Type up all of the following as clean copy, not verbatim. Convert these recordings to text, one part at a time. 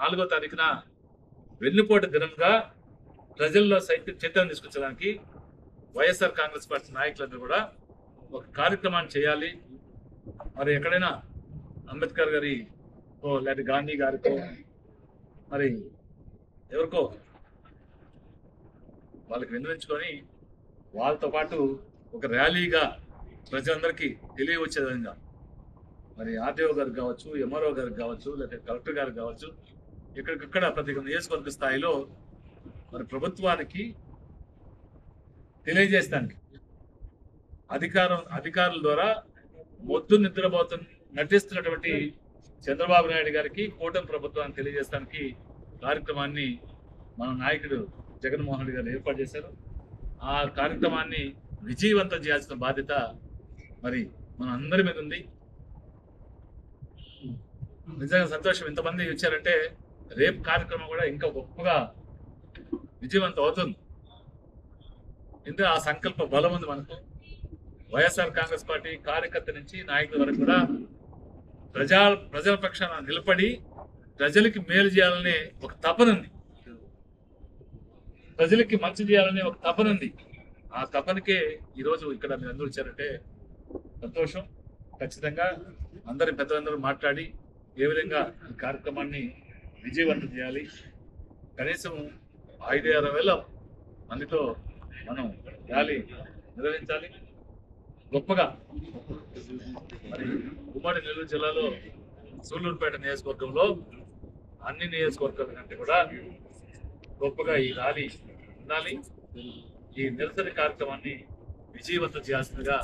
4వ తారీఖున వెన్నుపోటు దినంగా ప్రజల్లో చైతన్యం తీసుకొచ్చడానికి వైఎస్ఆర్ కాంగ్రెస్ పార్టీ నాయకులందరూ కూడా ఒక కార్యక్రమాన్ని చేయాలి. మరి ఎక్కడైనా అంబేద్కర్ గారికో లేదా గాంధీ గారికో మరి ఎవరికో వాళ్ళకి విన్నవించుకొని వాళ్ళతో పాటు ఒక ర్యాలీగా ప్రజలందరికీ తెలియవచ్చే విధంగా మరి ఆర్డీఓ గారికి కావచ్చు, ఎంఆర్ఓ గారికి కావచ్చు, లేదా కలెక్టర్ గారికి కావచ్చు, ఇక్కడికక్కడ ప్రతి నియోజకవర్గ స్థాయిలో మరి ప్రభుత్వానికి తెలియజేస్తానికి అధికారుల ద్వారా మొద్దు నిద్రపోతు నటిస్తున్నటువంటి చంద్రబాబు నాయుడు గారికి కూటమి ప్రభుత్వాన్ని తెలియజేస్తానికి కార్యక్రమాన్ని మన నాయకుడు జగన్మోహన్ రెడ్డి గారు ఏర్పాటు చేశారు. ఆ కార్యక్రమాన్ని విజయవంతం చేయాల్సిన బాధ్యత మరి మన అందరి మీద ఉంది. నిజంగా సంతోషం, ఇంతమంది వచ్చారంటే రేపు కార్యక్రమం కూడా ఇంకా గొప్పగా విజయవంతం అవుతుంది. ఇందులో ఆ సంకల్ప బలం ఉంది మనకు. వైఎస్ఆర్ కాంగ్రెస్ పార్టీ కార్యకర్త నుంచి నాయకుల వరకు కూడా ప్రజల పక్షాన నిలబడి ప్రజలకి మేలు చేయాలనే ఒక తపనుంది, ప్రజలకి మంచి చేయాలనే ఒక తపనుంది. ఆ తపనకే ఈరోజు ఇక్కడ మీరు అందరూ వచ్చారంటే సంతోషం. ఖచ్చితంగా అందరి పెద్దలందరూ మాట్లాడి ఏ విధంగా ఈ కార్యక్రమాన్ని విజయవంతం చేయాలి. కనీసం 5-6 వేల మందితో మనం ర్యాలీ నిర్వహించాలి. గొప్పగా మరి ఉమ్మడి నెల్లూరు జిల్లాలో సూళ్లూరుపేట నియోజకవర్గంలో అన్ని నియోజకవర్గాల కంటే కూడా గొప్పగా ఈ ర్యాలీ ఉండాలి. ఈ నిరసన కార్యక్రమాన్ని విజయవంతం చేయాల్సిందిగా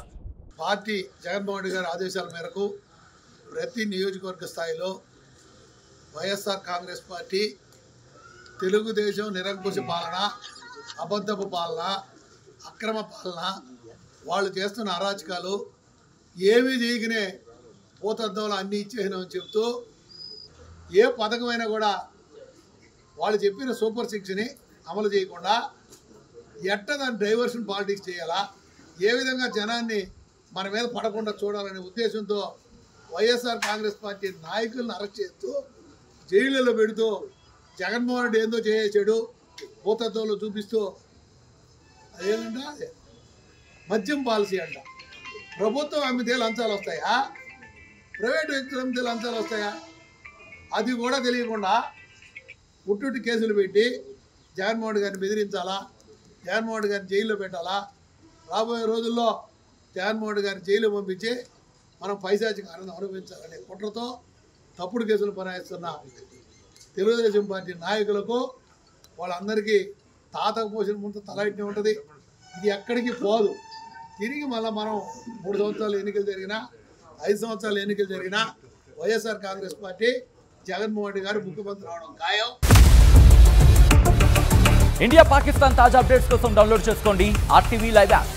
పార్టీ జగన్మోహన్ రెడ్డి గారి ఆదేశాల మేరకు ప్రతి నియోజకవర్గ స్థాయిలో వైఎస్ఆర్ కాంగ్రెస్ పార్టీ తెలుగుదేశం నిరంకుశ పాలన, అబద్ధపు పాలన, అక్రమ పాలన, వాళ్ళు చేస్తున్న అరాచకాలు ఏమీ చేయకనే భూతద్దంలో అన్నీ ఇచ్చేసినామని చెప్తూ ఏ పథకమైనా కూడా వాళ్ళు చెప్పిన సూపర్ 6ని అమలు చేయకుండా దాని డైవర్షన్ పాలిటిక్స్ చేయాలా, ఏ విధంగా జనాన్ని మన మీద పడకుండా చూడాలనే ఉద్దేశంతో వైఎస్ఆర్ కాంగ్రెస్ పార్టీ నాయకులను అరెస్ట్ చేస్తూ జైళ్ళలో పెడుతూ జగన్మోహన్ రెడ్డి ఏందో చేసాడు భూతత్వంలో చూపిస్తూ అదేంటంటే అదే మద్యం పాలసీ అంట. ప్రభుత్వం అమ్మితే లంచాలు వస్తాయా, ప్రైవేట్ వ్యక్తులు అమ్మితే లంచాలు వస్తాయా, అది కూడా తెలియకుండా ఉట్టుట్టి కేసులు పెట్టి జగన్మోహన్ రెడ్డి గారిని బెదిరించాలా, జగన్మోహన్ రెడ్డి గారిని జైల్లో పెట్టాలా, రాబోయే రోజుల్లో జగన్మోహన్ రెడ్డి గారిని జైలు పంపించి మనం పైశాచిక ఆనందం అనుభవించాలనే కుట్రతో తప్పుడు కేసులు బనాయిస్తున్న తెలుగుదేశం పార్టీ నాయకులకు వాళ్ళందరికీ తాతకు పోసిన ముందు తల ఇట్నే ఉంటుంది. ఇది ఎక్కడికి పోదు. తిరిగి మళ్ళీ మనం 3 సంవత్సరాలు ఎన్నికలు జరిగినా 5 సంవత్సరాలు ఎన్నికలు జరిగినా వైఎస్ఆర్ కాంగ్రెస్ పార్టీ జగన్మోహన్ రెడ్డి గారు ముఖ్యమంత్రి అవడం ఖాయం. ఇండియా పాకిస్తాన్ తాజా అప్డేట్స్ కోసం డౌన్లోడ్ చేసుకోండి RTV లైవ్ యాప్.